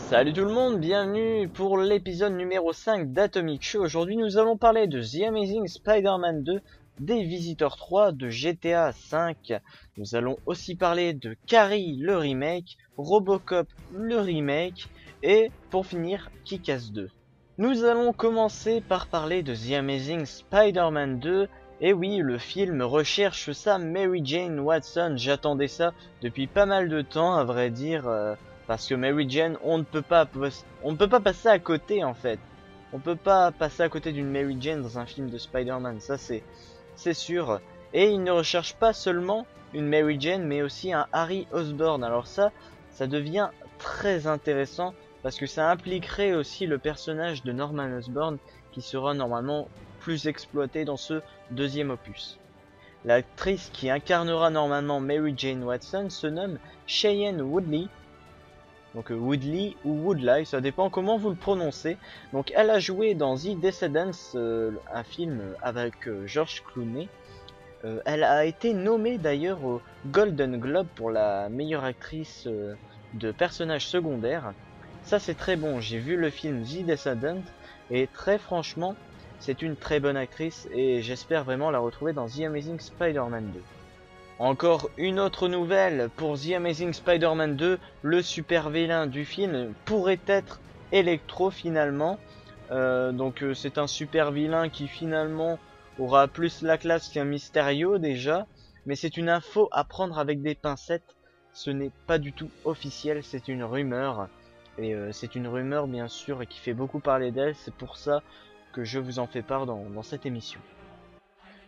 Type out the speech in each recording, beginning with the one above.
Salut tout le monde, bienvenue pour l'épisode numéro 5 d'Atomic Show. Aujourd'hui nous allons parler de The Amazing Spider-Man 2, des Visiteurs 3, de GTA 5. Nous allons aussi parler de Carrie le remake, Robocop le remake et pour finir Kick-Ass 2. Nous allons commencer par parler de The Amazing Spider-Man 2. Et oui, le film recherche sa Mary Jane Watson. J'attendais ça depuis pas mal de temps, à vrai dire. Parce que Mary Jane, on ne peut pas passer à côté en fait. On peut pas passer à côté d'une Mary Jane dans un film de Spider-Man, ça c'est sûr. Et il ne recherche pas seulement une Mary Jane, mais aussi un Harry Osborn. Alors ça devient très intéressant parce que ça impliquerait aussi le personnage de Norman Osborn qui sera normalement plus exploité dans ce deuxième opus. L'actrice qui incarnera normalement Mary Jane Watson se nomme Shailene Woodley. Donc Woodley ou Woodley, ça dépend comment vous le prononcez. Donc elle a joué dans The Descendants, un film avec George Clooney. Elle a été nommée d'ailleurs au Golden Globe pour la meilleure actrice de personnage secondaire. Ça c'est très bon, j'ai vu le film The Descendants et très franchement c'est une très bonne actrice et j'espère vraiment la retrouver dans The Amazing Spider-Man 2. Encore une autre nouvelle pour The Amazing Spider-Man 2, le super vilain du film pourrait être Electro finalement. C'est un super vilain qui finalement aura plus la classe qu'un Mysterio déjà, mais c'est une info à prendre avec des pincettes. Ce n'est pas du tout officiel, c'est une rumeur. Et c'est une rumeur bien sûr et qui fait beaucoup parler d'elle, c'est pour ça que je vous en fais part dans cette émission.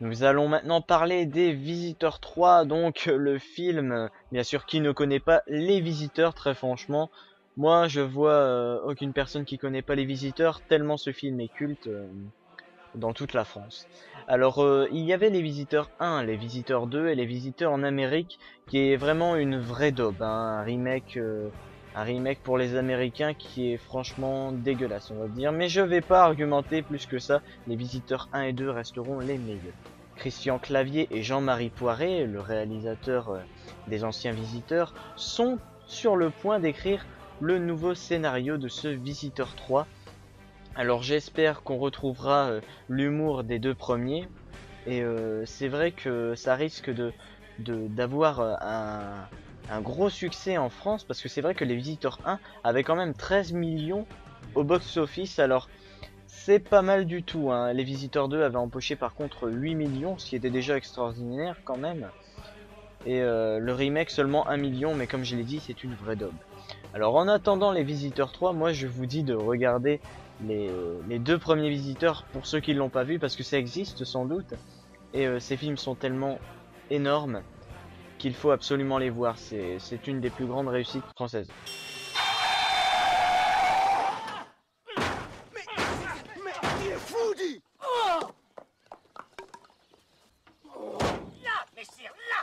Nous allons maintenant parler des Visiteurs 3, donc le film, bien sûr qui ne connaît pas les Visiteurs, très franchement. Moi je vois aucune personne qui connaît pas les Visiteurs, tellement ce film est culte dans toute la France. Alors il y avait les Visiteurs 1, les Visiteurs 2 et les Visiteurs en Amérique, qui est vraiment une vraie daube, hein, un remake pour les Américains qui est franchement dégueulasse, on va dire. Mais je vais pas argumenter plus que ça, les Visiteurs 1 et 2 resteront les meilleurs. Christian Clavier et Jean-Marie Poiré, le réalisateur des anciens Visiteurs, sont sur le point d'écrire le nouveau scénario de ce Visiteur 3. Alors j'espère qu'on retrouvera l'humour des deux premiers. Et c'est vrai que ça risque d'avoir un gros succès en France, parce que c'est vrai que les Visiteurs 1 avaient quand même 13 millions au box-office. Alors c'est pas mal du tout, hein. Les Visiteurs 2 avaient empoché par contre 8 millions, ce qui était déjà extraordinaire quand même. Et le remake seulement 1 million, mais comme je l'ai dit, c'est une vraie daube. Alors en attendant les Visiteurs 3, moi je vous dis de regarder les deux premiers Visiteurs pour ceux qui l'ont pas vu, parce que ça existe sans doute. Et ces films sont tellement énormes qu'il faut absolument les voir. C'est une des plus grandes réussites françaises. Mais il est fou, dit. Là, messire, là.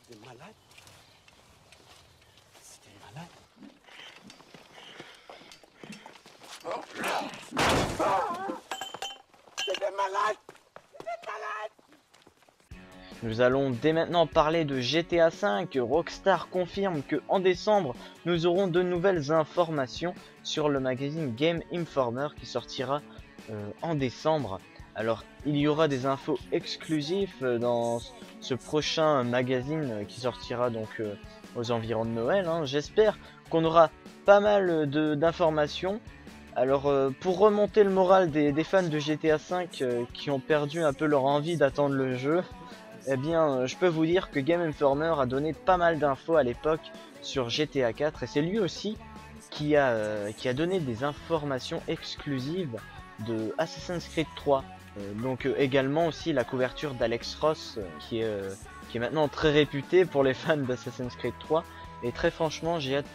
T'es malade. C'était malade. C'était malade. Nous allons dès maintenant parler de GTA 5. Rockstar confirme que en décembre, nous aurons de nouvelles informations sur le magazine Game Informer qui sortira en décembre. Alors, il y aura des infos exclusives dans ce prochain magazine qui sortira donc aux environs de Noël, hein. J'espère qu'on aura pas mal d'informations. Alors, pour remonter le moral des fans de GTA 5 qui ont perdu un peu leur envie d'attendre le jeu, eh bien, je peux vous dire que Game Informer a donné pas mal d'infos à l'époque sur GTA 4 et c'est lui aussi qui a donné des informations exclusives de Assassin's Creed 3. Également aussi la couverture d'Alex Ross qui est maintenant très réputé pour les fans d'Assassin's Creed 3. Et très franchement, j'ai hâte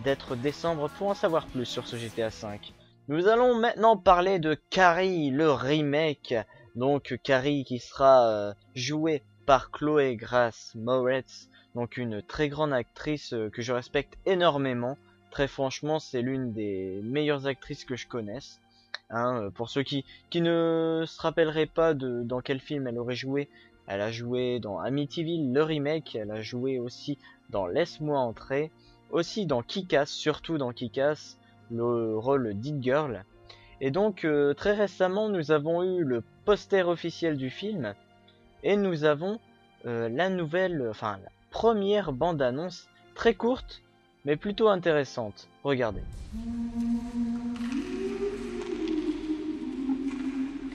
d'être décembre pour en savoir plus sur ce GTA 5. Nous allons maintenant parler de Carrie, le remake. Donc Carrie qui sera jouée par Chloé Grace Moretz, donc une très grande actrice que je respecte énormément. Très franchement, c'est l'une des meilleures actrices que je connaisse. Hein, pour ceux qui ne se rappelleraient pas dans quel film elle aurait joué, Elle a joué dans Amityville, le remake, elle a joué aussi dans Laisse-moi entrer, aussi dans Kick-Ass, surtout dans Kick-Ass, le rôle d'Hit Girl. Et donc très récemment nous avons eu le poster officiel du film et nous avons la première bande-annonce très courte mais plutôt intéressante. Regardez.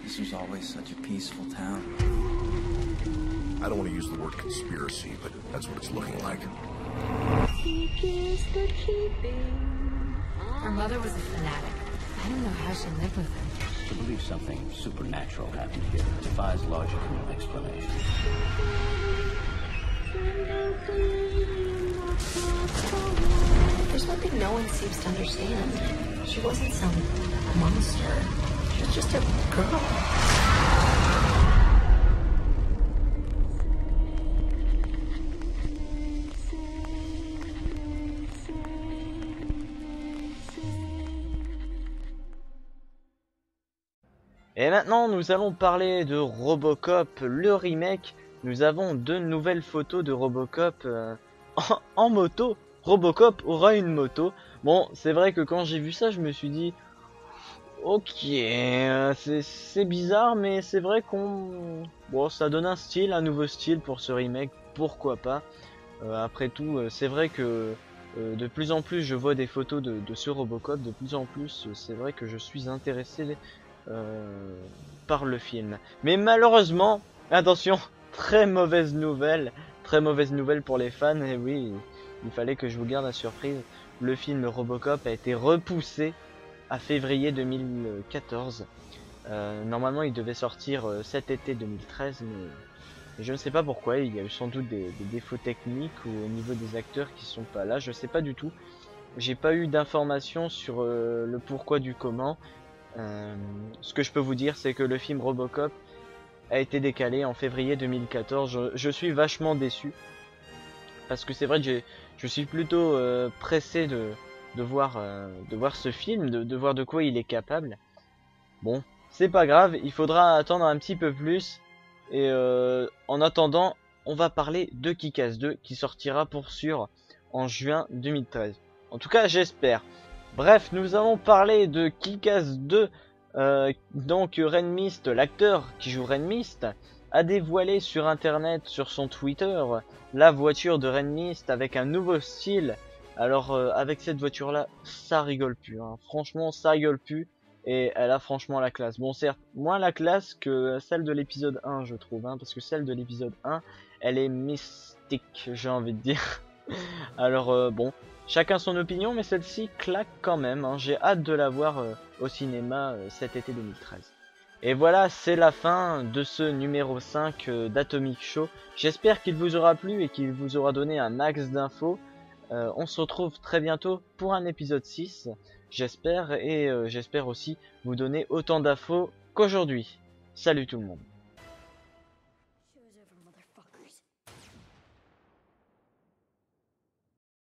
This was always such a peaceful town. I don't want to use the word conspiracy, but that's what it's looking like. Her mother was a fanatic. I don't know how she lived with him. To believe something supernatural happened here defies logical explanation. There's one thing no one seems to understand. She wasn't some monster. She was just a girl. Et maintenant nous allons parler de Robocop, le remake. Nous avons deux nouvelles photos de Robocop en moto. Robocop aura une moto. Bon, c'est vrai que quand j'ai vu ça, je me suis dit, ok, c'est bizarre, mais c'est vrai bon, ça donne un style, un nouveau style pour ce remake, pourquoi pas. Après tout, c'est vrai que de plus en plus je vois des photos de ce Robocop, de plus en plus c'est vrai que je suis intéressé par le film. Mais malheureusement, attention, très mauvaise nouvelle pour les fans, et oui, il fallait que je vous garde la surprise. Le film Robocop a été repoussé à février 2014. Normalement il devait sortir cet été 2013, mais je ne sais pas pourquoi. Il y a eu sans doute des défauts techniques ou au niveau des acteurs qui sont pas là, je sais pas du tout. J'ai pas eu d'informations sur le pourquoi du comment. Ce que je peux vous dire, c'est que le film Robocop a été décalé en février 2014. Je suis vachement déçu parce que c'est vrai que je suis plutôt pressé de voir ce film, de voir de quoi il est capable. Bon, c'est pas grave, il faudra attendre un petit peu plus. Et en attendant, on va parler de Kick-Ass 2 qui sortira pour sûr en juin 2013. En tout cas, j'espère. Bref, nous allons parler de Kick-Ass 2. Donc Ren Mist, l'acteur qui joue Ren Mist, a dévoilé sur internet, sur son Twitter, la voiture de Ren Mist avec un nouveau style. Alors avec cette voiture là, ça rigole plus, hein. Franchement ça rigole plus. Et elle a franchement la classe. Bon, certes, moins la classe que celle de l'épisode 1, je trouve, hein, parce que celle de l'épisode 1, elle est mystique, j'ai envie de dire. Alors bon, chacun son opinion, mais celle-ci claque quand même, hein. J'ai hâte de la voir au cinéma cet été 2013. Et voilà, c'est la fin de ce numéro 5 d'Atomic Show. J'espère qu'il vous aura plu et qu'il vous aura donné un max d'infos. On se retrouve très bientôt pour un épisode 6, j'espère, et j'espère aussi vous donner autant d'infos qu'aujourd'hui. Salut tout le monde.